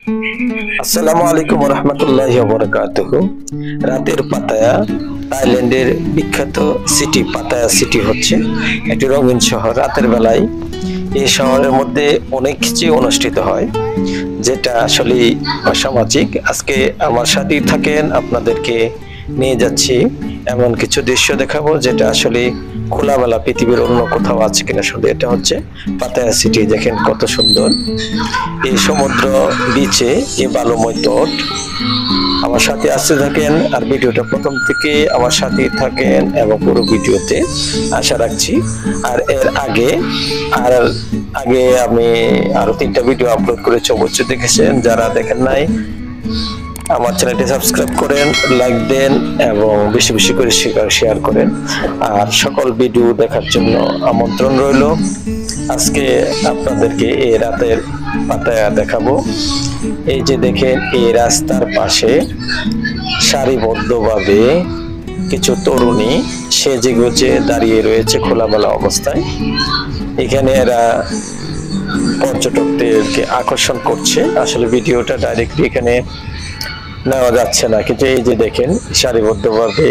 আসসালামু আলাইকুম ওয়া রাহমাতুল্লাহি ওয়া বারাকাতুহু। রাতের পাতায়া থাইল্যান্ডের বিখ্যাত সিটি পাতায়া সিটি হচ্ছে একটি রঙিন শহর। রাতের বেলায় এই শহরের মধ্যে অনেক কিছু অনুষ্ঠিত হয় যেটা আসলে অসামাজিক। আজকে আমার সাথেই থাকেন, আপনাদেরকে নিয়ে যাচ্ছি এমন কিছু দৃশ্য দেখাবো যেটা আসলে খোলামেলা পৃথিবীর অন্য কোথাও আছে কিনা। শুধু এটা হচ্ছে পাতায়া সিটি। দেখেন কত সুন্দর এই সমুদ্র বিচে এই বালুময় তট। আমার সাথে আসতে থাকেন আর ভিডিওটা প্রথম থেকে আমার সাথে থাকেন এবং পুরো ভিডিওতে আশা রাখছি। আর এর আগে আমি আরো 3টা ভিডিও আপলোড করেছি, অবশ্যই দেখেছেন। যারা দেখেন নাই আমার চ্যানেলটি সাবস্ক্রাইব করেন, লাইক দেন এবং বেশি বেশি করে শেয়ার করেন। আর সকল ভিডিও দেখার জন্য আমন্ত্রণ রইল। আজকে আপনাদেরকে এই রাতের পাতায়া দেখাবো। এই যে দেখেন, এই রাস্তার পাশে সারিবদ্ধভাবে কিছু তরুণী সেজে গুজে দাঁড়িয়ে রয়েছে খোলামেলা অবস্থায়। এখানে এরা পর্যটকদেরকে আকর্ষণ করছে। আসলে ভিডিওটা ডাইরেক্টলি এখানে নেওয়া যাচ্ছে না, কিন্তু এই যে দেখেন সারিবদ্ধভাবে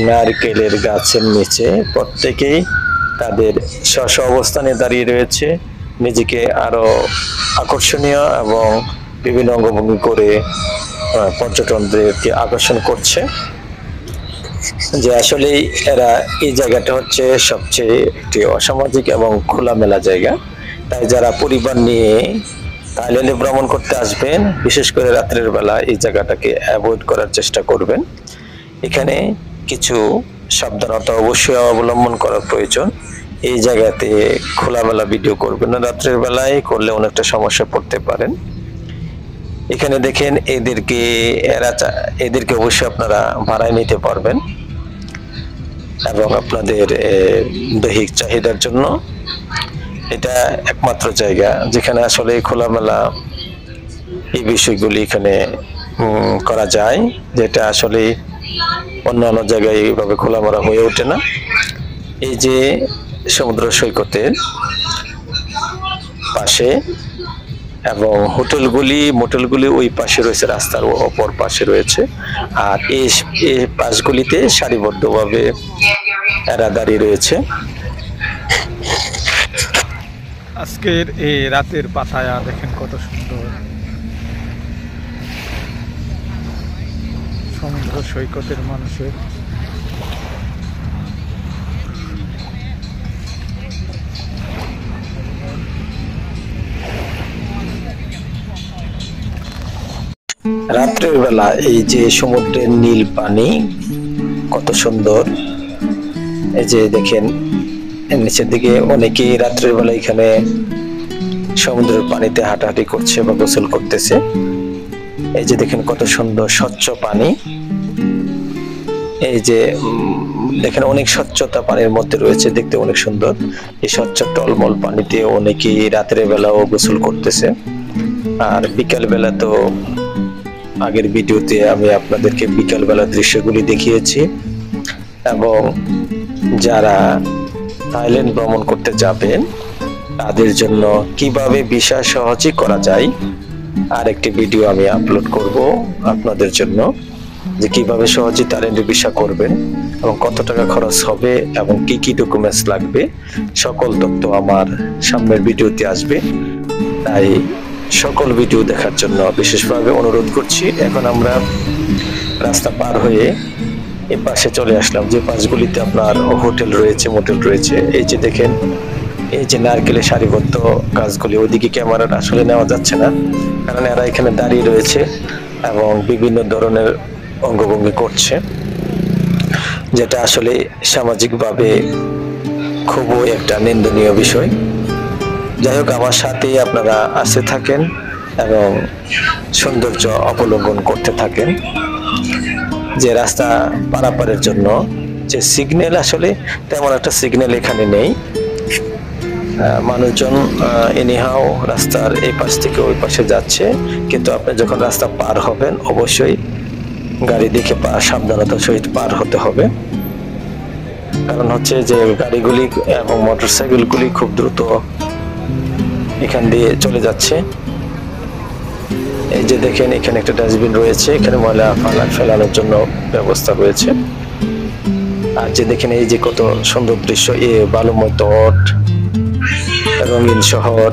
নারকেলের গাছের নিচে প্রত্যেকেই তাদের স্ব অবস্থানে দাঁড়িয়ে রয়েছে, নিজেকে আরো আকর্ষণীয় এবং বিভিন্ন অঙ্গভঙ্গি করে পর্যটকদেরকে আকর্ষণ করছে। যে আসলে এরা এই জায়গাটা হচ্ছে সবচেয়ে একটি অসামাজিক এবং খোলামেলা জায়গা। তাই যারা পরিবার নিয়ে থাইল্যান্ডে ভ্রমণ করতে আসবেন, বিশেষ করে রাত্রের বেলা এই জায়গাটাকে অ্যাভয়েড করার চেষ্টা করবেন। এখানে কিছু সাবধানতা অবশ্যই অবলম্বন করার প্রয়োজন। এই জায়গাতে খোলামেলা ভিডিও করবেন না, রাত্রের বেলায় করলে অনেকটা সমস্যা পড়তে পারেন। এখানে দেখেন এদেরকে অবশ্যই আপনারা ভাড়ায় নিতে পারবেন এবং আপনাদের দৈহিক চাহিদার জন্য এটা একমাত্র জায়গা যেখানে আসলে খোলামেলা এই বিষয়গুলি এখানে করা যায়, যেটা আসলে অন্যান্য জায়গায় এইভাবে খোলামেলা হয়ে ওঠে না। এই যে সমুদ্র সৈকতের পাশে এবং মোটেলগুলি ওই পাশে রয়েছে, রাস্তার অপর পাশে রয়েছে। আর এই পাশগুলিতে সারিবদ্ধভাবে এরা দাঁড়িয়ে রয়েছে। আজকের এই রাতের পাতায়া দেখেন কত সুন্দর সমুদ্র সৈকতের মানুষের রাত্রের বেলা এই যে সমুদ্রের নীল পানি কত সুন্দর। এই যে দেখেন নিচের দিকে অনেকেই রাত্রের বেলা এখানে সমুদ্রের পানিতে হাঁটাহাঁটি করছে বা গোসল করতেছে। এই যে দেখেন কত সুন্দর স্বচ্ছ পানি। এই যে দেখেন অনেক স্বচ্ছতা পানির মধ্যে রয়েছে, দেখতে অনেক সুন্দর। এই স্বচ্ছ টলমল পানিতে অনেকেই রাতের বেলাও গোসল করতেছে। আর বিকাল বেলা তো আগের ভিডিওতে আমি আপনাদেরকে বিকাল বেলা দৃশ্যগুলি দেখিয়েছি এবং যারা থাইল্যান্ড ভ্রমণ করতে যাবেন তাদের জন্য কিভাবে ভিসা সহজে করা যায় আর একটি ভিডিও আমি আপলোড করব আপনাদের জন্য, যে কিভাবে সহজে থাইল্যান্ডে ভিসা করবেন এবং কত টাকা খরচ হবে এবং কি কি ডকুমেন্টস লাগবে, সকল তথ্য আমার সামনের ভিডিওতে আসবে। তাই সকল ভিডিও দেখার জন্য বিশেষভাবে অনুরোধ করছি। এখন আমরা রাস্তা পার হয়ে এই পাশে চলে আসলাম, যে পাশগুলিতে আপনার হোটেল রয়েছে, মোটেল রয়েছে। এই যে দেখেন এই যে নারকেলের সারিবদ্ধ গাছগুলি, ওইদিকে ক্যামেরাটা আসলে নেওয়া যাচ্ছে না কারণ এরা এখানে দাঁড়িয়ে রয়েছে এবং বিভিন্ন ধরনের অঙ্গভঙ্গি করছে, যেটা আসলে সামাজিকভাবে খুবই একটা নিন্দনীয় বিষয়। যাই হোক, আমার সাথে আপনারা আসতে থাকেন এবং সৌন্দর্য অবলম্বন করতে থাকেন। যে রাস্তা পারাপারের জন্য যে সিগন্যাল, আসলে তেমন একটা সিগন্যাল এখানে নেই। মানুষজন এনিহাও রাস্তার এই পাশ থেকে ওই পাশে যাচ্ছে, কিন্তু আপনি যখন রাস্তা পার হবেন অবশ্যই গাড়ি দেখে সাবধানতার সহিত পার হতে হবে। কারণ হচ্ছে যে গাড়িগুলি এবং মোটরসাইকেলগুলি খুব দ্রুত এখান দিয়ে চলে যাচ্ছে। এই যে দেখেন এখানে একটা ডাস্টবিন রয়েছে, এখানে ময়লা ফেলানোর জন্য ব্যবস্থা রয়েছে। আর যে দেখেন এই যে কত সুন্দর দৃশ্য, বালুময় তট, রঙিন শহর,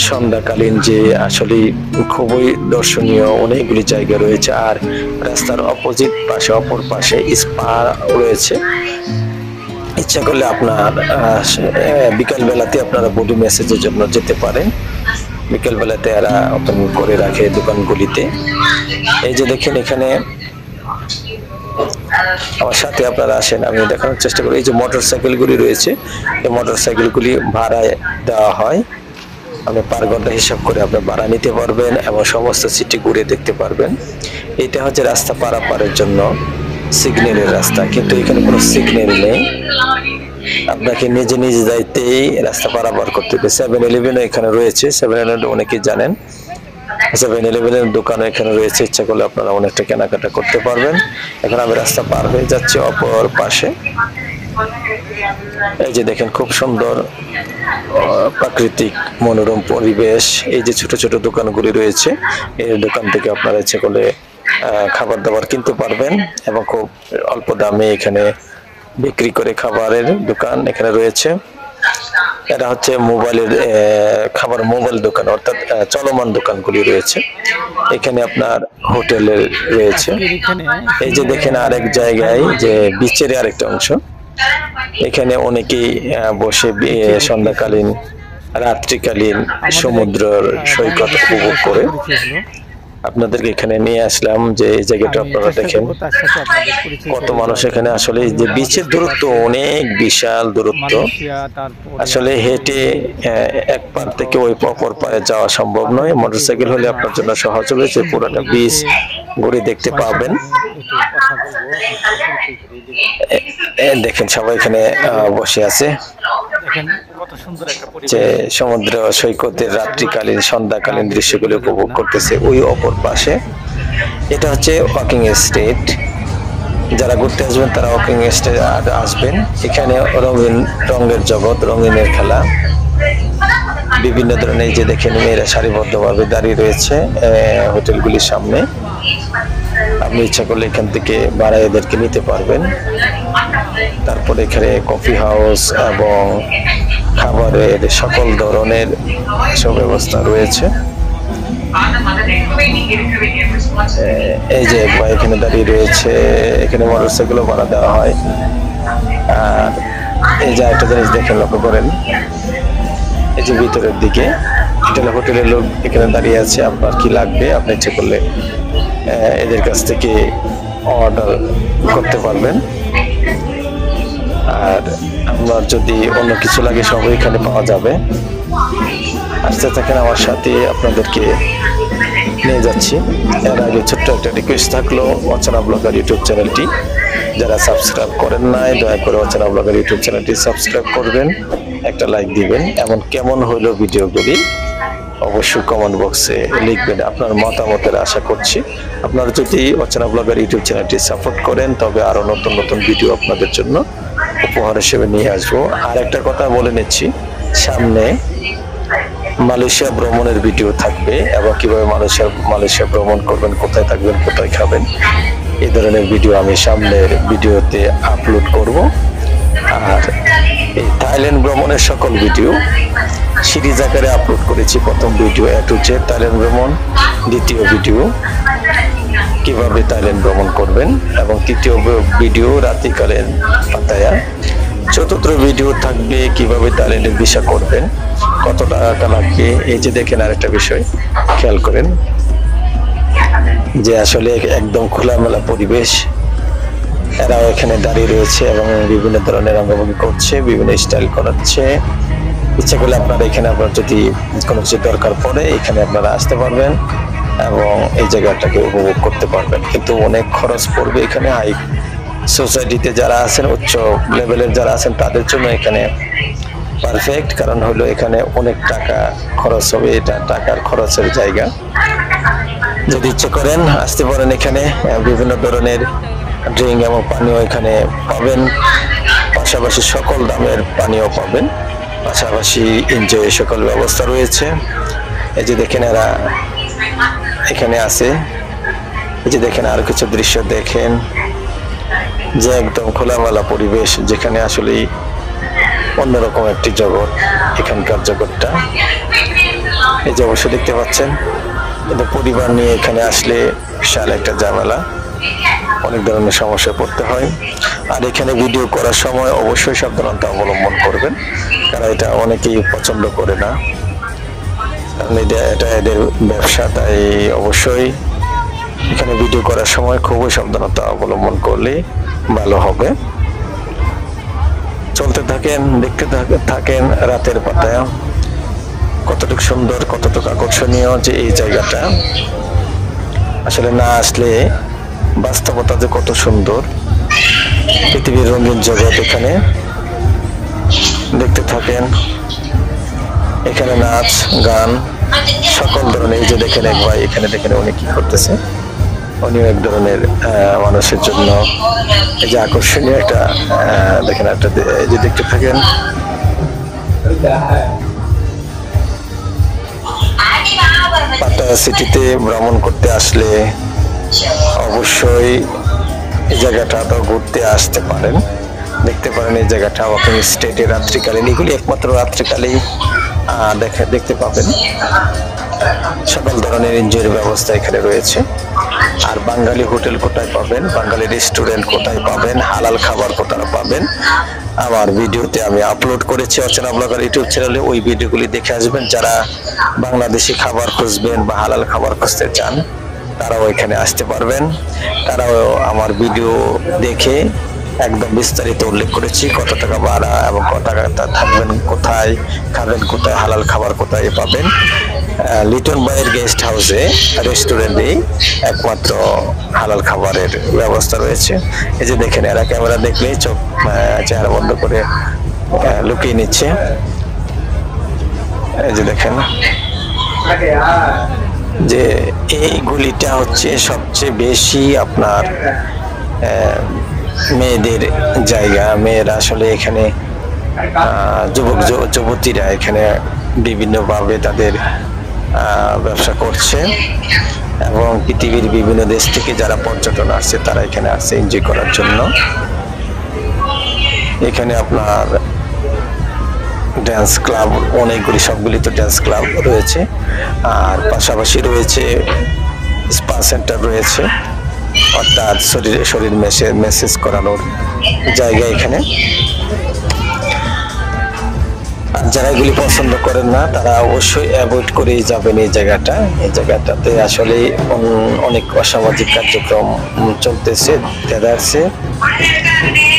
সন্ধ্যাকালীন যে আসলে খুবই দর্শনীয় অনেকগুলি জায়গা রয়েছে। আর রাস্তার অপোজিট পাশে অপর পাশে স্পা রয়েছে। ইচ্ছা করলে আপনার বিকাল বেলাতে আপনারা বডি ম্যাসাজের জন্য যেতে পারেন। বিকেল বেলাতে এরা ওপেন করে রাখে দোকানগুলিতে। এই যে দেখেন এখানে আমার সাথে আপনারা আসেন, আমি দেখানোর চেষ্টা করি। এই যে মোটরসাইকেলগুলি রয়েছে, এই মোটরসাইকেলগুলি ভাড়ায় দেওয়া হয়। আপনি পার ঘন্টা হিসাব করে আপনি ভাড়া নিতে পারবেন এবং সমস্ত সিটি ঘুরে দেখতে পারবেন। এটা হচ্ছে রাস্তা পারাপারের জন্য সিগন্যালের রাস্তা, কিন্তু এখানে কোনো সিগন্যাল নেই, আপনাকে নিজে নিজে দায়িত্বেই রাস্তা পারাপার করতে হবে। 7-Eleven এখানে রয়েছে, 7-Eleven অনেকেই জানেন। 7-Eleven দোকানও এখানে রয়েছে, ইচ্ছা করলে আপনারা অনেকটা কেনাকাটা করতে পারবেন। এখন আমি রাস্তা পার হয়ে যাচ্ছি অপর পাশে। এই যে দেখেন খুব সুন্দর প্রাকৃতিক মনোরম পরিবেশ। এই যে ছোট ছোট দোকানগুলি রয়েছে, এই দোকান থেকে আপনারা ইচ্ছে করলে খাবার দাবার কিনতে পারবেন এবং খুব অল্প দামে এখানে বিক্রি করে খাবারের দোকান এখানে রয়েছে। এটা হচ্ছে মোবাইলের মোবাইল দোকান, অর্থাৎ চলমান দোকানগুলি রয়েছে। এখানে আপনার হোটেলের রয়েছে। এই যে দেখেন আরেক জায়গায় যে বিচের আরেকটা অংশ, এখানে অনেকেই বসে সন্ধ্যাকালীন রাত্রিকালীন সমুদ্রের সৈকত উপভোগ করে। আপনাদেরকে এখানে নিয়ে আসলাম যে এই জায়গাটা আপনারা দেখেন কত মানুষ এখানে। আসলে যে বিচের দূরত্ব অনেক বিশাল দূরত্ব, আসলে হেঁটে এক পার থেকে ওই অপর পারে যাওয়া সম্ভব নয়। মোটরসাইকেল হলে আপনার জন্য সহজ হবে, যে পুরোটা বিচ ঘুরে দেখতে পাবেন। দেখেন সবাই এখানে বসে আছে, যে সমুদ্র সৈকতের রাত্রিকালীন সন্ধ্যাকালীন দৃশ্যগুলো উপভোগ করতেছে। ওই অপর পাশে এটা হচ্ছে ওয়াকিং এস্টেট। যারা ঘুরতে আসবেন তারা ওয়াকিং এস্টেট আসবেন। এখানে রঙিন রঙের জগৎ, রঙিনের খেলা, বিভিন্ন ধরনের। এই যে দেখেন মেয়েরা সারিবদ্ধভাবে দাঁড়িয়ে রয়েছে হোটেলগুলির সামনে। আপনি ইচ্ছা করলে এখান থেকে ভাড়ায় এদেরকে নিতে পারবেন। তারপরে এখানে কফি হাউস এবং খাবারের সকল ধরনের সুব্যবস্থা রয়েছে। এই যে ভাই এখানে দাঁড়িয়ে রয়েছে, এখানে মোটরসাইকেলও ভাড়া দেওয়া হয়। আর এই যে একটা জিনিস দেখেন, লক্ষ্য করেন, এই যে ভিতরের দিকে এটা হোটেলের লোক এখানে দাঁড়িয়ে আছে। আপনার কি লাগবে আপনি ইচ্ছে করলে এদের কাছ থেকে অর্ডার করতে পারবেন। আর আপনার যদি অন্য কিছু লাগে সব এখানে পাওয়া যাবে। আসতে থাকেন আমার সাথে, আপনাদেরকে নিয়ে যাচ্ছি। এর আগে ছোট্ট একটা রিকোয়েস্ট থাকলো, অচেনা ব্লগার ইউটিউব চ্যানেলটি যারা সাবস্ক্রাইব করেন নাই, দয়া করে অচেনা ব্লগার ইউটিউব চ্যানেলটি সাবস্ক্রাইব করবেন, একটা লাইক দিবেন এবং কেমন হইলো ভিডিওগুলি অবশ্যই কমেন্ট বক্সে লিখবেন। আপনার মতামতের আশা করছি। আপনারা যদি অচেনা ব্লগার ইউটিউব চ্যানেলটি সাপোর্ট করেন তবে আরো নতুন নতুন ভিডিও আপনাদের জন্য উপহার হিসেবে নিয়ে আসবো। আর একটা কথা বলে নিচ্ছি, সামনে মালয়েশিয়া ভ্রমণের ভিডিও থাকবে এবং কিভাবে মালয়েশিয়া ভ্রমণ করবেন, কোথায় থাকবেন, কোথায় খাবেন, এই ধরনের ভিডিও আমি সামনের ভিডিওতে আপলোড করব। আর এই থাইল্যান্ড ভ্রমণের সকল ভিডিও সিরিজ আকারে আপলোড করেছি। প্রথম video A to Z Thailand ভ্রমণ, দ্বিতীয় ভিডিও কিভাবে থাইল্যান্ড ভ্রমণ করবেন এবং তৃতীয় ভিডিও রাত্রিকালীন পাতায়া, চতুর্থ ভিডিও থাকবে কিভাবে থাইল্যান্ডের ভিসা করবেন, কত টাকা লাগবে। এই যে দেখেন আরেকটা বিষয় খেয়াল করেন, যে আসলে একদম খোলামেলা পরিবেশ। এরাও এখানে দাঁড়িয়ে রয়েছে এবং বিভিন্ন ধরনের অঙ্গভঙ্গি করছে, বিভিন্ন স্টাইল করাচ্ছে। ইচ্ছা করলে আপনারা এখানে আপনার যদি কোনো কিছু দরকার পড়ে এখানে আপনারা আসতে পারবেন এবং এই জায়গাটাকে উপভোগ করতে পারবেন। কিন্তু অনেক খরচ পড়বে এখানে। হাই সোসাইটিতে যারা আছেন, উচ্চ লেভেলের যারা আছেন তাদের জন্য এখানে পারফেক্ট, কারণ হলো এখানে অনেক টাকা খরচ হবে, এটা টাকার খরচের জায়গা। যদি ইচ্ছে করেন আসতে পারেন, এখানে বিভিন্ন ধরনের ড্রিঙ্ক এবং পানীয় এখানে পাবেন, পাশাপাশি সকল দামের পানীয় পাবেন, পাশাপাশি এনজয় সকল ব্যবস্থা রয়েছে। এই যে দেখেন এরা এখানে আছে। এই যে দেখেন আর কিছু দৃশ্য দেখেন, যে একদম খোলামেলা পরিবেশ, যেখানে আসলে অন্যরকম একটি জগৎ এখানকার জগৎটা। এই যে অবশ্যই দেখতে পাচ্ছেন, কিন্তু পরিবার নিয়ে এখানে আসলে বিশাল একটা ঝামেলা, অনেক ধরনের সমস্যায় পড়তে হয়। আর এখানে ভিডিও করার সময় অবশ্যই সাবধানতা অবলম্বন করবেন, কারণ এটা অনেকেই পছন্দ করে না, কারণ এটা এদের ব্যবসা। তাই অবশ্যই এখানে ভিডিও করার সময় খুবই সাবধানতা অবলম্বন করলে ভালো হবে। চলতে থাকেন, দেখতে থাকেন রাতের পাতায় কতটুকু সুন্দর, কতটুকু আকর্ষণীয় যে এই জায়গাটা। আসলে না আসলে বাস্তবতা যে কত সুন্দর, পৃথিবীর রঙিন জগৎ এখানে। দেখতে থাকেন, এখানে নাচ গান সকল ধরনের। এই যে দেখেন এক ভাই এখানে, দেখেন উনি কি করতেছে, উনিও এক ধরনের মানুষের জন্য এই যে আকর্ষণীয় একটা দেখেন একটা, এই যে দেখতে থাকেন। পাটায়া সিটিতে ভ্রমণ করতে আসলে অবশ্যই এই জায়গাটা তো ঘুরতে আসতে পারেন, দেখতে পারেন এই জায়গাটা ওয়াকিং স্টেটে রাত্রিকালীন, এগুলি একমাত্র রাত্রিকালেই দেখতে পাবেন। সকল ধরনের এনজয়ের ব্যবস্থা এখানে রয়েছে। আর বাঙালি হোটেল কোথায় পাবেন, বাঙালি রেস্টুরেন্ট কোথায় পাবেন, হালাল খাবার কোথায় পাবেন, আমার ভিডিওতে আমি আপলোড করেছি অচেনা ব্লগার ইউটিউব চ্যানেলে। ওই ভিডিওগুলি দেখে আসবেন। যারা বাংলাদেশি খাবার খুঁজবেন বা হালাল খাবার খুঁজতে চান, তারাও এখানে আসতে পারবেন। তারাও আমার ভিডিও দেখে একদম বিস্তারিত উল্লেখ করেছি, কত টাকা ভাড়া এবং কত টাকা থাকবেন, কোথায় খাবেন, কোথায় হালাল খাবার কোথায় পাবেন। লিটন ভাইয়ের গেস্ট হাউসে রেস্টুরেন্টে একমাত্র হালাল খাবারের ব্যবস্থা রয়েছে। এই যে দেখেন, এরা ক্যামেরা দেখলেই চোখ চেহারা বন্ধ করে লুকিয়ে নিচ্ছে। এই যে দেখেন যে এই গুলিটা হচ্ছে সবচেয়ে বেশি আপনার মেয়েদের জায়গা। মেয়েরা আসলে এখানে যুবক যুবতীরা এখানে বিভিন্নভাবে তাদের ব্যবসা করছে, এবং পৃথিবীর বিভিন্ন দেশ থেকে যারা পর্যটন আসছে তারা এখানে আসছে এনজয় করার জন্য। এখানে আপনার ড্যান্স ক্লাব অনেকগুলি, সবগুলি তো ড্যান্স ক্লাব রয়েছে, আর পাশাপাশি রয়েছে স্পা সেন্টার রয়েছে, অর্থাৎ শরীর মেসেজ করানোর জায়গা এখানে। আর যারা এগুলি পছন্দ করেন না তারা অবশ্যই অ্যাভয়েড করেই যাবেন এই জায়গাটা। এই জায়গাটাতে আসলে অনেক অসামাজিক কার্যক্রম চলতেছে, দেখাচ্ছে,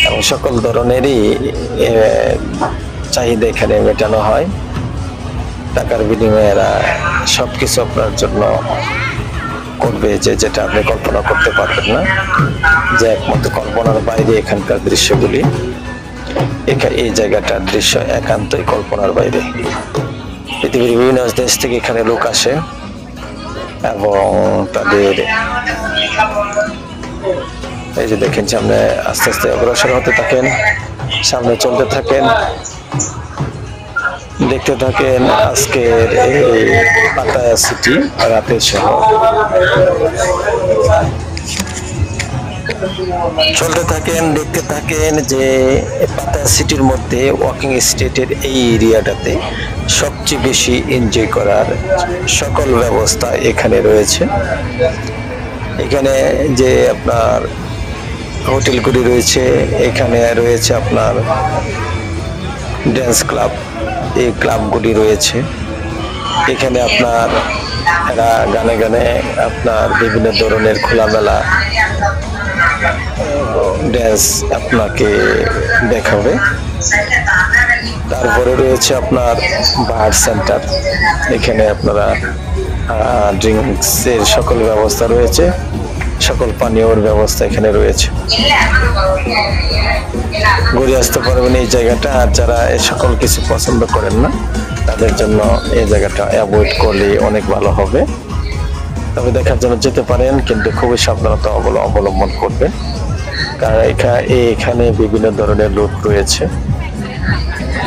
এবং সকল ধরনেরই চাহিদা এখানে মেটানো হয়। টাকার বিনিময়ে এরা সবকিছু আপনার জন্য করবে, যেটা আপনি কল্পনা করতে পারবেন না, যে একমাত্র কল্পনার বাইরে এখানকার দৃশ্যগুলি। এই জায়গাটার দৃশ্য একান্তই কল্পনার বাইরে। পৃথিবীর বিভিন্ন দেশ থেকে এখানে লোক আসে, এবং তাদের এই যে দেখেন সামনে আস্তে আস্তে অগ্রসর হতে থাকেন, সামনে চলতে থাকেন, দেখতে থাকেন আজকের এই পাটায়া সিটি রাতের শহর। চলতে থাকেন, দেখতে থাকেন যে পাটায়া সিটির মধ্যে ওয়াকিং স্টেটের এই এরিয়াটাতে সবচেয়ে বেশি এনজয় করার সকল ব্যবস্থা এখানে রয়েছে। এখানে যে আপনার হোটেলগুলি রয়েছে, এখানে রয়েছে আপনার ড্যান্স ক্লাব, এই ক্লাবগুলি রয়েছে। এখানে আপনার এরা গানে গানে আপনার বিভিন্ন ধরনের খোলামেলা ড্যান্স আপনাকে দেখাবে। তারপরে রয়েছে আপনার বার সেন্টার, এখানে আপনারা ড্রিঙ্কসের সকল ব্যবস্থা রয়েছে, সকল পানীয়র ব্যবস্থা এখানে রয়েছে। ঘুরে আসতে পারবেন এই জায়গাটা। আর যারা এই সকল কিছু পছন্দ করেন না তাদের জন্য এই জায়গাটা অ্যাভয়েড করলে অনেক ভালো হবে। তবে দেখার জন্য যেতে পারেন, কিন্তু খুবই সাবধানতা অবলম্বন করবেন, কারণ এখানে বিভিন্ন ধরনের লোক রয়েছে,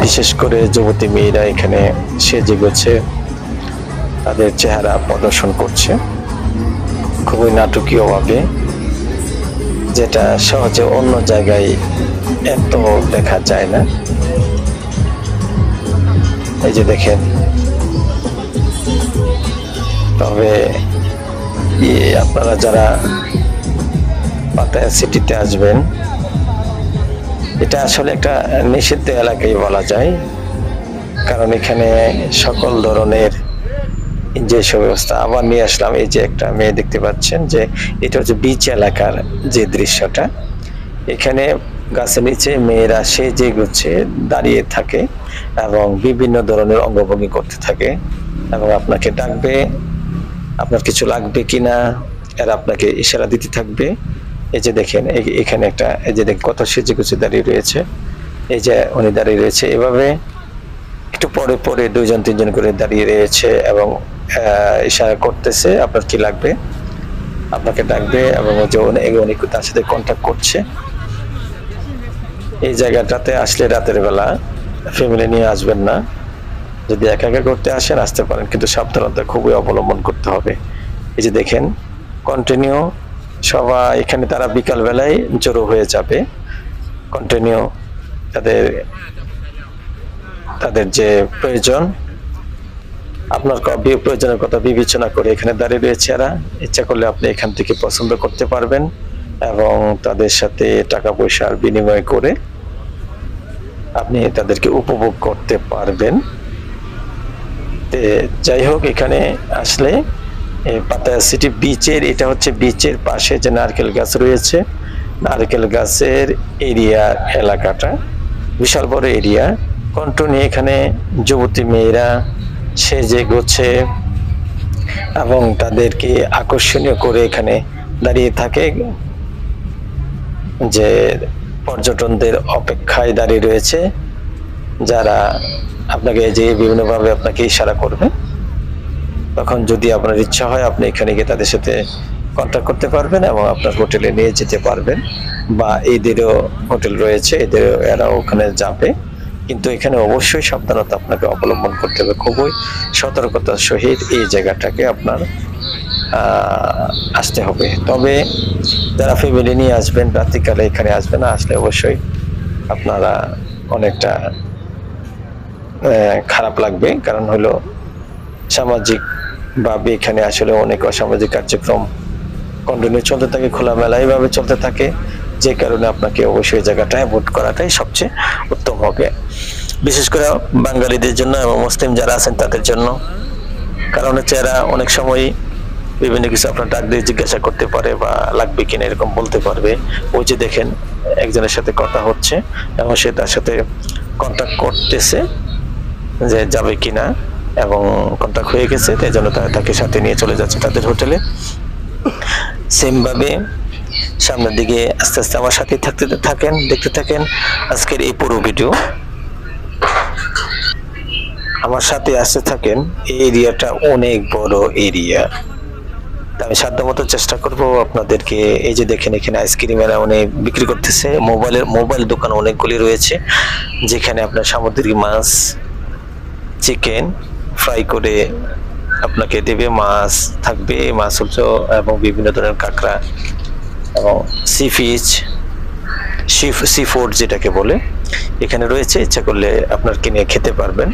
বিশেষ করে যুবতী মেয়েরা এখানে সেজে গেছে তাদের চেহারা প্রদর্শন করছে খুবই নাটকীয়ভাবে, যেটা সহজে অন্য জায়গায় এত দেখা যায় না। এই যে দেখেন, তবে আপনারা যারা পাতায়া সিটিতে আসবেন, এটা আসলে একটা নিষিদ্ধ এলাকায় বলা যায়, কারণ এখানে সকল ধরনের যে ব্যবস্থা। আবার নিয়ে আসলাম, এই যে একটা মেয়ে দেখতে পাচ্ছেন, যে এটা হচ্ছে বিচ এলাকার যে দৃশ্যটা। এখানে গাছের নিচে মেয়েরা সেজে গুছে দাঁড়িয়ে থাকে এবং বিভিন্ন ধরনের অঙ্গভঙ্গি করতে থাকে এবং আপনাকে ডাকবে, আপনার কিছু লাগবে কিনা এরা আপনাকে ইশারা দিতে থাকবে। এই যে দেখেন, এখানে একটা, এই যে দেখেন কত সেজে গুছে দাঁড়িয়ে রয়েছে। এই যে উনি দাঁড়িয়ে রয়েছে এভাবে, একটু পরে পরে 2-3 করে দাঁড়িয়ে রয়েছে এবং ইশারা করতেছে আপনার কি লাগবে, আপনাকে ডাকবে এবং উনি তার সাথে কন্ট্যাক্ট করছে। এই জায়গাটাতে আসলে রাতের বেলা ফ্যামিলি নিয়ে আসবেন না, যদি একা একা করতে আসেন আসতে পারেন, কিন্তু সাবধানতা খুবই অবলম্বন করতে হবে। এই যে দেখেন কন্টিনিউ সবাই এখানে, তারা বিকাল বেলায় জড়ো হয়ে যাবে কন্টিনিউ, তাদের যে প্রয়োজন, আপনার প্রয়োজনের কথা বিবেচনা করে এখানে দাঁড়িয়ে রয়েছে এরা। ইচ্ছা করলে আপনি এখান থেকে পছন্দ করতে পারবেন এবং তাদের সাথে টাকা পয়সার বিনিময় করে আপনি তাদেরকে উপভোগ করতে পারবেন। যাই হোক, এখানে আসলে পাতায়া সিটি বিচের, এটা হচ্ছে বিচের পাশে যে নারকেল গাছ রয়েছে, নারকেল গাছের এরিয়া, এলাকাটা বিশাল বড় এরিয়া। কন্টিনিউ এখানে যুবতী মেয়েরা সেজে গোছে এবং তাদেরকে আকর্ষণীয় করে এখানে দাঁড়িয়ে থাকে, যে পর্যটকদের অপেক্ষায় দাঁড়িয়ে রয়েছে, যারা আপনাকে যে বিভিন্নভাবে আপনাকে ইশারা করবে। তখন যদি আপনার ইচ্ছা হয় আপনি এখানে গিয়ে তাদের সাথে কন্ট্যাক্ট করতে পারবেন এবং আপনার হোটেলে নিয়ে যেতে পারবেন, বা এদেরও হোটেল রয়েছে, এরাও ওখানে যাবে। কিন্তু এখানে অবশ্যই সাবধানতা আপনাকে অবলম্বন করতে হবে, খুবই সতর্কতার সহিত এই জায়গাটাকে আপনার আসতে হবে। তবে যারা ফ্যামিলি নিয়ে আসবেন, রাত্রিকালে এখানে আসবেন না, আসলে অবশ্যই আপনারা অনেকটা খারাপ লাগবে, কারণ হলো সামাজিক ভাবে এখানে আসলে অনেক অসামাজিক কার্যক্রম কন্টিনিউ চলতে থাকে, খোলামেলায় ভাবে চলতে থাকে, যে কারণে আপনাকে অবশ্যই জায়গাটা অ্যাভয়েড করাটাই সবচেয়ে উত্তম হবে, বিশেষ করে বাঙালিদের জন্য এবং মুসলিম যারা আছেন তাদের জন্য। কারণ হচ্ছে এরা অনেক সময় বিভিন্ন কিছু আপনার ডাক দিয়ে জিজ্ঞাসা করতে পারে বা লাগবে কিনা এরকম বলতে পারবে। ওই যে দেখেন একজনের সাথে কথা হচ্ছে এবং সে তার সাথে কন্ট্যাক্ট করতেছে যে যাবে কিনা, এবং কন্ট্যাক্ট হয়ে গেছে, তাই জন্য তাকে সাথে নিয়ে চলে যাচ্ছে তাদের হোটেলে। সেম ভাবে সামনের দিকে আস্তে আস্তে আমার সাথে দেখতে থাকেন আজকের এই পুরো ভিডিও, আমার সাথে আসতে থাকেন। এই এরিয়াটা অনেক বড় এরিয়া, আমি সাধ্যমতো চেষ্টা করব আপনাদেরকে। এই যে দেখেন এখানে আইসক্রিম এরা অনেক বিক্রি করতেছে, মোবাইল দোকান অনেকগুলি রয়েছে, যেখানে আপনার সামুদ্রিক মাছ, চিকেন ফ্রাই করে আপনাকে দেবে, মাছ থাকবে, মাছ এবং বিভিন্ন ধরনের কাঁকড়া এবং সি ফুড যেটাকে বলে এখানে রয়েছে। ইচ্ছা করলে আপনার কিনে খেতে পারবেন।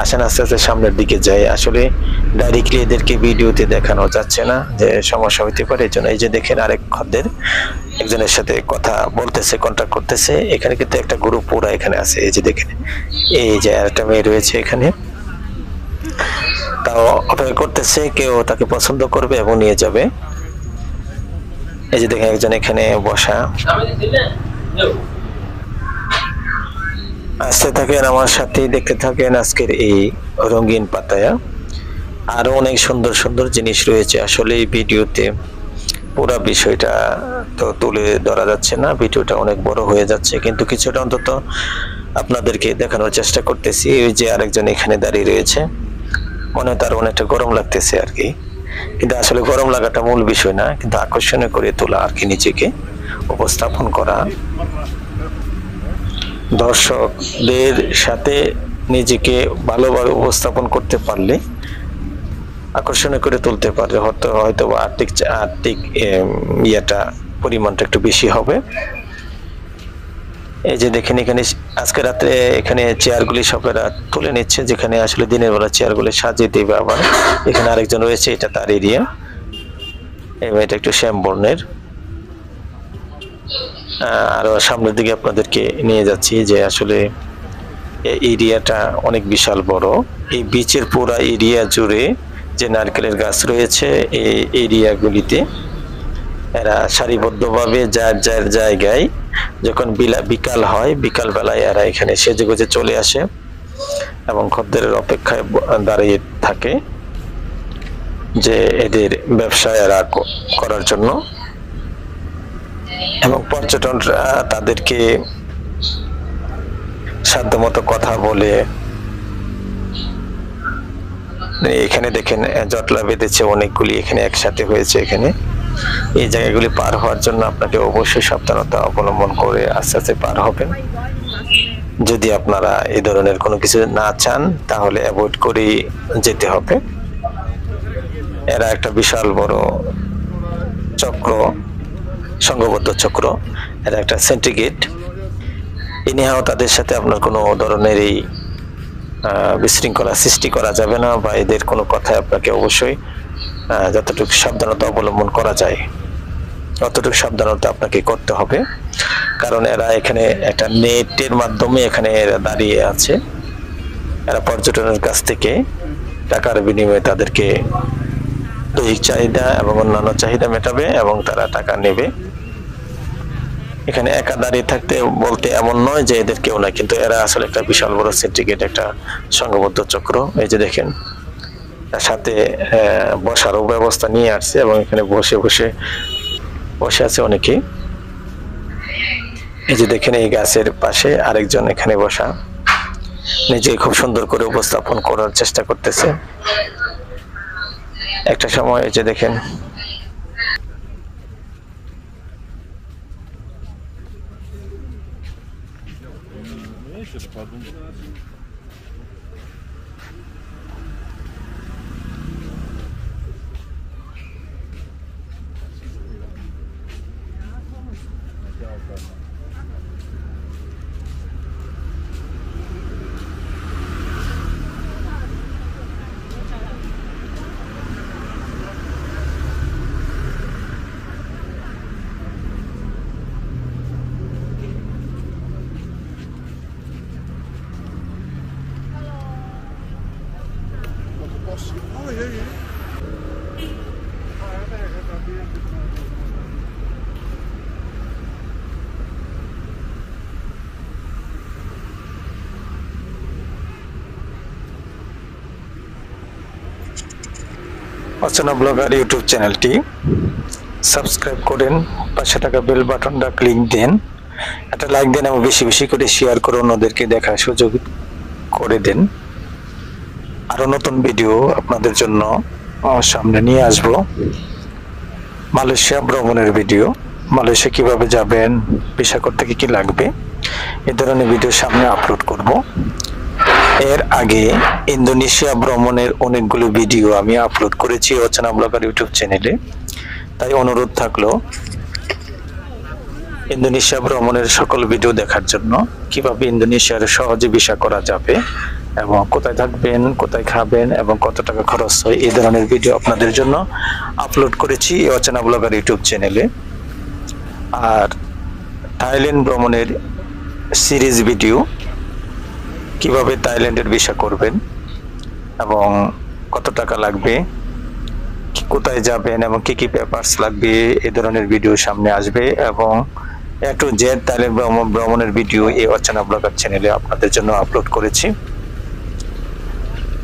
আসেন আস্তে আস্তে সামনের দিকে যাই। আসলে ডাইরেক্টলি এদেরকে ভিডিওতে দেখানো যাচ্ছে না, যে সমস্যা হইতে পারে, এই জন্য। এই যে দেখেন আরেক খদ্দের একজনের সাথে কথা বলতেছে, কন্ট্যাক্ট করতেছে। এখানে কিন্তু একটা গ্রুপ পুরা এখানে আছে, এই যে দেখেন, এই যে একটা মেয়ে রয়েছে এখানে, তাও অপেক্ষা করতেছে কেউ তাকে পছন্দ করবে এবং নিয়ে যাবে। এই যে দেখেন একজন এখানে বসা। আসতে থাকেন আমার সাথে, দেখতে থাকেন আজকের এই রঙিন পাতায়া। আরো অনেক সুন্দর সুন্দর জিনিস রয়েছে। আসলে এই ভিডিওতে পুরো বিষয়টা তো তুলে ধরা যাচ্ছে না, ভিডিওটা অনেক বড় হয়ে যাচ্ছে, কিন্তু কিছুটা অন্তত আপনাদেরকে দেখানোর চেষ্টা করতেছি। এই যে আরেকজন এখানে দাঁড়িয়ে রয়েছে, মনে হয় তার অনেকটা গরম লাগতেছে আর কি, কিন্তু আসলে গরম লাগাটা মূল বিষয় না, কিন্তু আকর্ষণীয় করে তোলা আর কি, নিজেকে উপস্থাপন করা, দর্শকদের সাথে নিজেকে ভালোভাবে উপস্থাপন করতে পারলে আকর্ষণীয় করে তুলতে পারে। হয়তো আর্থিক ইয়েটা পরিমাণটা একটু বেশি হবে। এই যে দেখেন এখানে আজকে রাত্রে এখানে চেয়ারগুলি সবেরা তুলে নিচ্ছে, যেখানে আসলে দিনের বেলা চেয়ারগুলি সাজিয়ে দেবে। আবার এখানে আরেকজন রয়েছে, এটা তার এরিয়া। এটা একটু শ্যাম বর্ণের। আরো সামনের দিকে আপনাদেরকে নিয়ে যাচ্ছি, যে আসলে এরিয়াটা অনেক বিশাল বড়। এই বিচের পুরো এরিয়া জুড়ে যে নারকেলের গাছ রয়েছে, এই এরিয়াগুলিতে এরা সারিবদ্ধভাবে যার যার জায়গায় যখন বিকাল হয়, বিকাল বেলায় এরা এখানে সেজেগুজে চলে আসে এবং খদ্দেরের অপেক্ষায় দাঁড়িয়ে থাকে যে এদের ব্যবসা এরা করার জন্য। এবং পর্যটকরা তাদেরকে সাধ্যমতো কথা বলে। এখানে দেখেন জটলা বেঁধেছে অনেকগুলি, এখানে একসাথে হয়েছে। এখানে এই জায়গাগুলি পার হওয়ার জন্য আপনাকে অবশ্যই সাবধানতা অবলম্বন করে আস্তে আস্তে পার হবেন। যদি আপনারা এই ধরনের কোনো কিছু না চান, তাহলে অ্যাভয়েড করে যেতে হবে। এরা একটা বিশাল বড় চক্র, সংঘবদ্ধ চক্র, এরা একটা সিন্ডিকেট। ইনিহাও তাদের সাথে আপনার কোনো ধরনের এই বিশৃঙ্খলা সৃষ্টি করা যাবে না, বা এদের কোনো কথায় আপনাকে অবশ্যই যতটুকু সাবধানতা অবলম্বন করা যায় ততটুকু সাবধানতা আপনাকে করতে হবে। কারণ এরা এখানে একটা নেটের মাধ্যমে এখানে এরা দাঁড়িয়ে আছে। এরা পর্যটনের কাছ থেকে টাকার বিনিময়ে তাদেরকে দৈহিক চাহিদা এবং অন্যান্য চাহিদা মেটাবে এবং তারা টাকা নেবে। এখানে একা দাঁড়িয়ে থাকতে বলতে এমন নয় যে এদের কেউ না, কিন্তু এরা আসলে একটা বিশাল বড় সিন্ডিকেট, একটা সংঘবদ্ধ চক্র। এই যে দেখেন তার সাথে বসারও ব্যবস্থা নিয়ে আসছে এবং এখানে বসে আছে অনেকে। এই যে দেখেন এই গাছের পাশে আরেকজন এখানে বসা, নিজে খুব সুন্দর করে উপস্থাপন করার চেষ্টা করতেছে। একটা সময় এই যে দেখেন অচেনা ব্লগার ইউটিউব চ্যানেলটি সাবস্ক্রাইব করেন, পাশে থাকা বেল বাটনটা ক্লিক দেন, একটা লাইক দেন এবং বেশি বেশি করে শেয়ার করে অন্যদেরকে দেখার সুযোগ করে দেন। আরো নতুন ভিডিও আপনাদের জন্য সামনে নিয়ে আসব। মালয়েশিয়া ভ্রমণের ভিডিও, মালয়েশিয়া কিভাবে যাবেন, ভিসা করতে কি লাগবে, এই ধরনের ভিডিও সামনে আপলোড করব। এর আগে ইন্দোনেশিয়া ভ্রমণের অনেকগুলো ভিডিও আমি আপলোড করেছি অচেনা ব্লগার ইউটিউব চ্যানেলে। তাই অনুরোধ থাকলো ইন্দোনেশিয়া ভ্রমণের সকল ভিডিও দেখার জন্য, কিভাবে ইন্দোনেশিয়ার সহজে ভিসা করা যাবে এবং কোথায় থাকবেন, কোথায় খাবেন এবং কত টাকা খরচ হয়, এই ধরনের ভিডিও আপনাদের জন্য আপলোড করেছি অচেনা ব্লগার ইউটিউব চ্যানেলে। আর থাইল্যান্ড ভ্রমণের সিরিজ ভিডিও, কিভাবে থাইল্যান্ডের ভিসা করবেন এবং কত টাকা লাগবে, কোথায় যাবেন এবং কি কি পেপারস লাগবে, এই ধরনের ভিডিও সামনে আসবে। এবং A to Z থাইল্যান্ড ভ্রমণের ভিডিও এই অচেনা ব্লগার চ্যানেলে আপনাদের জন্য আপলোড করেছি।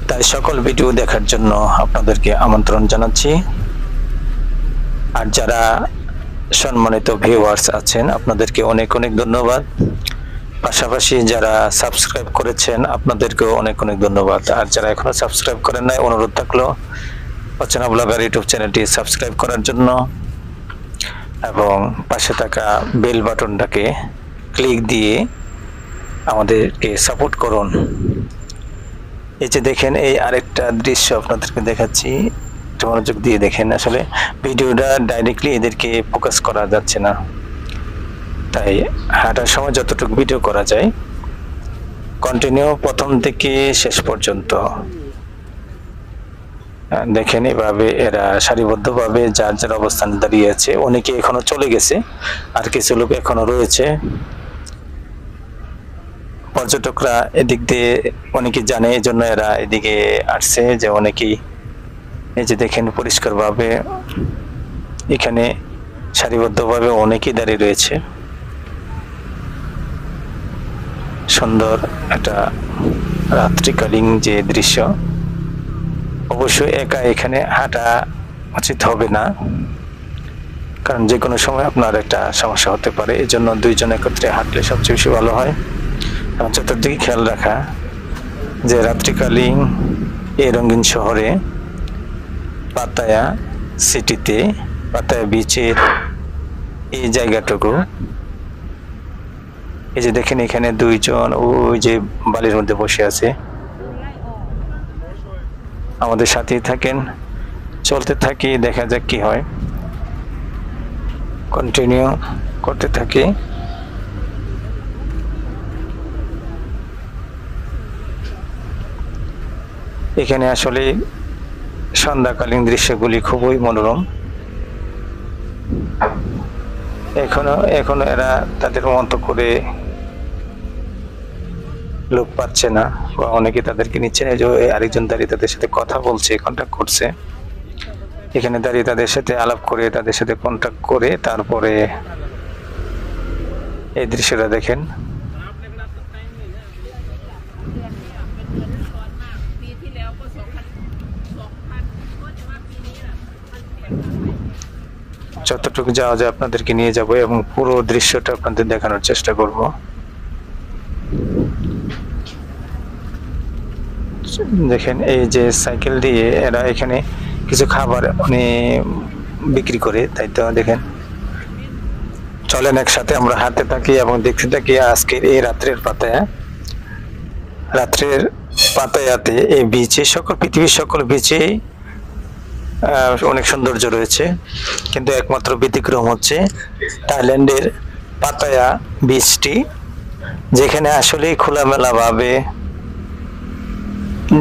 তাই সকল ভিডিও দেখার জন্য আপনাদেরকে আমন্ত্রণ জানাচ্ছি। আর যারা সম্মানিত ভিউয়ার্স আছেন, আপনাদেরকে অনেক অনেক ধন্যবাদ। পাশাপাশি যারা সাবস্ক্রাইব করেছেন, আপনাদেরকেও অনেক অনেক ধন্যবাদ। আর যারা এখনো সাবস্ক্রাইব করেন নাই, অনুরোধ থাকলো অচেনা ব্লগার ইউটিউব চ্যানেলটি সাবস্ক্রাইব করার জন্য এবং পাশে থাকা বেল বাটনটাকে ক্লিক দিয়ে আমাদেরকে সাপোর্ট করুন। এই যে দেখেন এই আরেকটা দৃশ্য আপনাদেরকে দেখাচ্ছি। একটু মনোযোগ দিয়ে দেখেন। আসলে ভিডিওটা ডাইরেক্টলি এদেরকে ফোকাস করা যাচ্ছে না, তাই হাঁটার সময় যতটুকু ভিডিও করা যায় কন্টিনিউ প্রথম থেকে শেষ পর্যন্ত দেখেন। এভাবে এরা সারিবদ্ধভাবে যার যার অবস্থান দাঁড়িয়ে আছে। অনেকে এখনো চলে গেছে, আর কিছু লোক এখনো রয়েছে। পর্যটকরা এদিক দিয়ে অনেকে জানে, এই জন্য এরা এদিকে আসছে। যে অনেকেই এই যে দেখেন পরিষ্কারভাবে এখানে সারিবদ্ধভাবে অনেকেই দাঁড়িয়ে রয়েছে। সুন্দর একটা রাত্রিকালীন যে দৃশ্য। অবশ্যই একা এখানে হাঁটা উচিত হবে না, কারণ যে কোনো সময় আপনার একটা সমস্যা হতে পারে। এই জন্য দুইজন একত্রে হাঁটলে সবচেয়ে বেশি ভালো হয়। এবং চতুর্দিকে খেয়াল রাখা যে রাত্রিকালীন এই রঙিন শহরে পাতায়া সিটিতে, পাতায়া বিচের এই জায়গাটুকু, এই যে দেখেন এখানে দুইজন ওই যে বালির মধ্যে বসে আছে। আমাদের সাথেই থাকেন, চলতে থাকি, দেখা যাক কি হয়। কন্টিনিউ করতে থাকি। এখানে আসলে সন্ধ্যাকালীন দৃশ্যগুলি খুবই মনোরম। এখনো এরা তাদের মতো করে লোক পাচ্ছে না, বা অনেকে তাদেরকে নিচ্ছে না। যে আরেকজন দাঁড়িয়ে তাদের সাথে কথা বলছে, কন্ট্যাক্ট করছে। এখানে দাঁড়িয়ে তাদের সাথে আলাপ করে, তাদের সাথে কন্ট্যাক্ট করে তারপরে এই দৃশ্যটা দেখেন। যতটুকু যাওয়া যায় আপনাদেরকে নিয়ে যাব এবং পুরো দৃশ্যটা আপনাদের দেখানোর চেষ্টা করব। দেখেন এই যে সাইকেল দিয়ে এরা এখানে কিছু খাবার বিক্রি করে, তাই তো দেখেন। চলেন একসাথে আমরা হাঁটতে থাকি এবং দেখতে থাকি আজকের এই রাত্রের পাতায়াতে এই বিচে, পৃথিবীর সকল বিচে অনেক সৌন্দর্য রয়েছে, কিন্তু একমাত্র ব্যতিক্রম হচ্ছে থাইল্যান্ডের পাতায়া বিচটি, যেখানে আসলে খোলামেলা ভাবে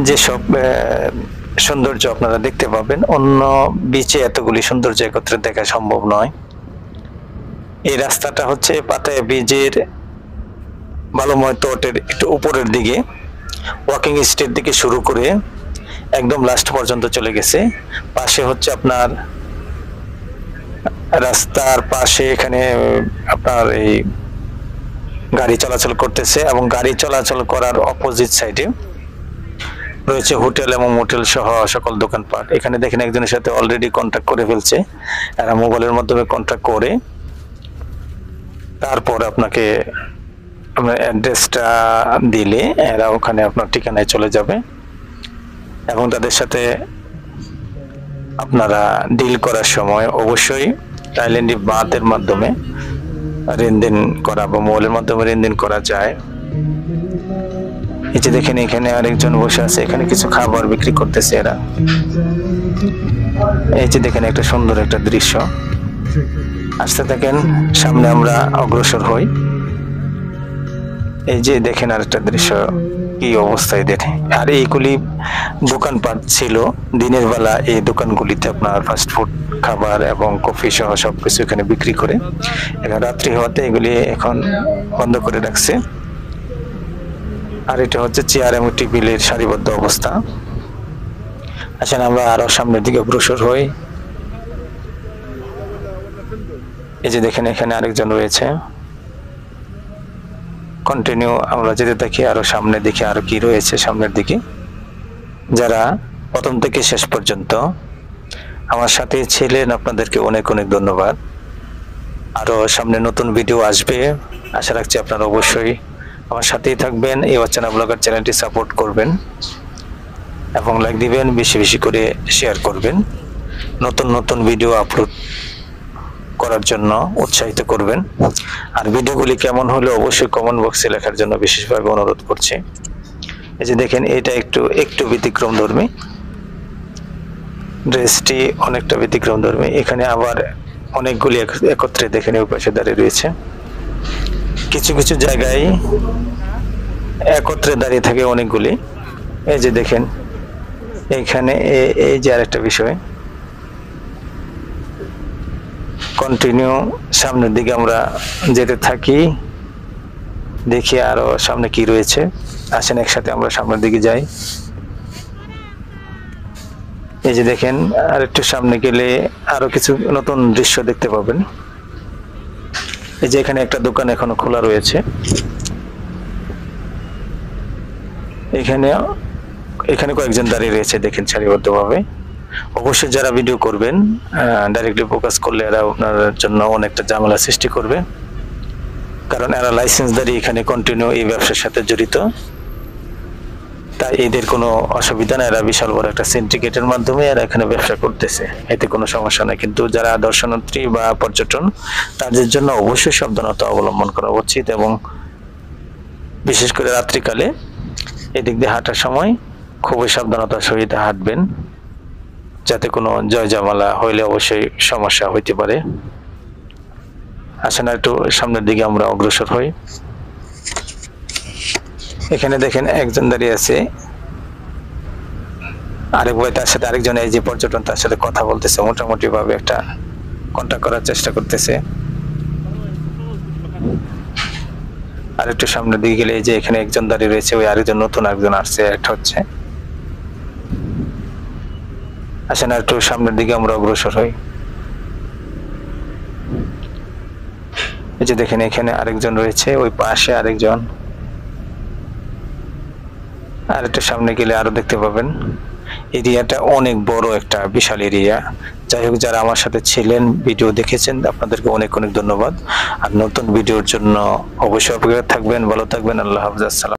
যেসব সৌন্দর্য আপনারা দেখতে পাবেন, অন্য বিচে এতগুলি সৌন্দর্য একত্রে দেখা সম্ভব নয়। এই রাস্তাটা হচ্ছে পাতায়া বিচের বালুময় তটের একটু উপরের দিকে, ওয়াকিং স্ট্রিট থেকে শুরু করে একদম লাস্ট পর্যন্ত চলে গেছে। পাশে হচ্ছে আপনার রাস্তার পাশে এখানে আপনার এই গাড়ি চলাচল করতেছে, এবং গাড়ি চলাচল করার অপোজিট সাইডে রয়েছে হোটেল এবং মোটেল সহ সকল দোকানপাট। এখানে দেখেন একজনের সাথে অলরেডি কন্ট্যাক্ট করে ফেলছে। এরা মোবাইলের মাধ্যমে কন্ট্যাক্ট করে তারপর আপনাকে আপনার অ্যাড্রেসটা দিলে এরা ওখানে আপনার ঠিকানায় চলে যাবে, এবং তাদের সাথে আপনারা ডিল করার সময় অবশ্যই থাইল্যান্ডি বাতের মাধ্যমে লেনদেন করা বা মোবাইলের মাধ্যমে লেনদেন করা যায়। এই যে দেখেন এখানে আরেকজন বসে আছে, এখানে কিছু খাবার বিক্রি করতেছে এরা। এই যে দেখেন একটা সুন্দর একটা দৃশ্য। আসতে থাকেন, সামনে আমরা অগ্রসর হই। এই যে দেখেন আরেকটা দৃশ্য, কি অবস্থায় দেখেন। আর এইগুলি দোকানপাট ছিল দিনের বেলা। এই দোকানগুলিতে আপনার ফাস্ট ফুড খাবার এবং কফি সহ সবকিছু এখানে বিক্রি করে। এখন রাত্রি হওয়াতে এগুলি এখন বন্ধ করে রাখছে। আর এটা হচ্ছে চেয়ার এবং টেবিলের সারিবদ্ধ অবস্থা। আসেন আমরা আরো সামনের দিকে অগ্রসর হই। এই যে দেখেন এখানে আরেকজন রয়েছে। কন্টিনিউ আমরা যেতে থাকি, আরো সামনে দেখি আরো কি রয়েছে সামনের দিকে। যারা প্রথম থেকে শেষ পর্যন্ত আমার সাথে ছিলেন আপনাদেরকে অনেক অনেক ধন্যবাদ। আরো সামনে নতুন ভিডিও আসবে, আশা রাখছি আপনারা অবশ্যই আমার সাথেই থাকবেন। এই অচেনা ব্লগার চ্যানেলটি সাপোর্ট করবেন এবং লাইক দিবেন, বেশি বেশি করে শেয়ার করবেন। নতুন নতুন ভিডিও আপলোড করার জন্য উৎসাহিত করবেন। আর ভিডিওগুলি কেমন হলো অবশ্যই কমেন্ট বক্সে লেখার জন্য বিশেষভাবে অনুরোধ করছি। এই যে দেখেন এটা একটু ব্যতিক্রম ধর্মী। ড্রেসটি অনেকটা ব্যতিক্রম ধর্মী। এখানে আবার অনেকগুলি একত্রে দেখেন ওই পাশে দাঁড়িয়ে রয়েছে। কিছু কিছু জায়গায় একত্রে দাঁড়িয়ে থাকে অনেকগুলি। এই যে দেখেন এইখানে এই যে আরেকটা বিষয়, কন্টিনিউ সামনের দিকে আমরা যেতে থাকি, দেখি আরো সামনে কি রয়েছে। আসেন একসাথে আমরা সামনের দিকে যাই। এই যে দেখেন আর একটু সামনে গেলে আরো কিছু নতুন দৃশ্য দেখতে পাবেন। এই যে এখানে একটা দোকান এখনো খোলা রয়েছে। এখানে এখানে কয়েকজন দাঁড়িয়ে রয়েছে দেখেন সারিবদ্ধভাবে। অবশ্যই যারা ভিডিও করবেন ডাইরেক্টলি ফোকাস করলে এরা আপনার জন্য অনেকটা ঝামেলা সৃষ্টি করবে, কারণ এরা লাইসেন্সধারী এখানে কন্টিনিউ এই ব্যবসার সাথে জড়িত। তাই এদের কোনো অসুবিধা না, এরা বিশাল বড় একটা সিন্ডিকেটের মাধ্যমে এরা এখানে ব্যবসা করতেছে, এতে কোনো সমস্যা নেই। কিন্তু যারা দর্শনার্থী বা পর্যটন তাদের জন্য অবশ্যই সাবধানতা অবলম্বন করা উচিত, এবং বিশেষ করে রাত্রিকালে এদিক দিয়ে হাঁটার সময় খুবই সাবধানতার সহিত হাঁটবেন, যাতে কোনো জয়জয়মালা হইলে অবশ্যই সমস্যা হইতে পারে। আসেন একটু সামনের দিকে আমরা অগ্রসর হই। এখানে দেখেন একজন দাঁড়িয়ে আছে, আরেক ভাই তার সাথে আরেকজন এই যে পর্যটন তার সাথে কথা বলতেছে, মোটামুটি ভাবে একটা কন্টাক্ট করার চেষ্টা করতেছে। আর একটু সামনের দিকে গেলে এই যে এখানে একজন দাঁড়িয়ে রয়েছে, ওই আরেকজন নতুন একজন আসছে একটা হচ্ছে। আসেন আর একটু সামনের দিকে আমরা অগ্রসর হই। এই যে দেখেন এখানে আরেকজন রয়েছে, ওই পাশে আরেকজন। আর একটু সামনে গেলে আরো দেখতে পাবেন। এরিয়াটা অনেক বড় একটা বিশাল এরিয়া। যাই হোক, যারা আমার সাথে ছিলেন ভিডিও দেখেছেন আপনাদেরকে অনেক অনেক ধন্যবাদ। আর নতুন ভিডিওর জন্য অবশ্যই অপেক্ষা থাকবেন। ভালো থাকবেন। আল্লাহ হাফেজ। আসসালাম।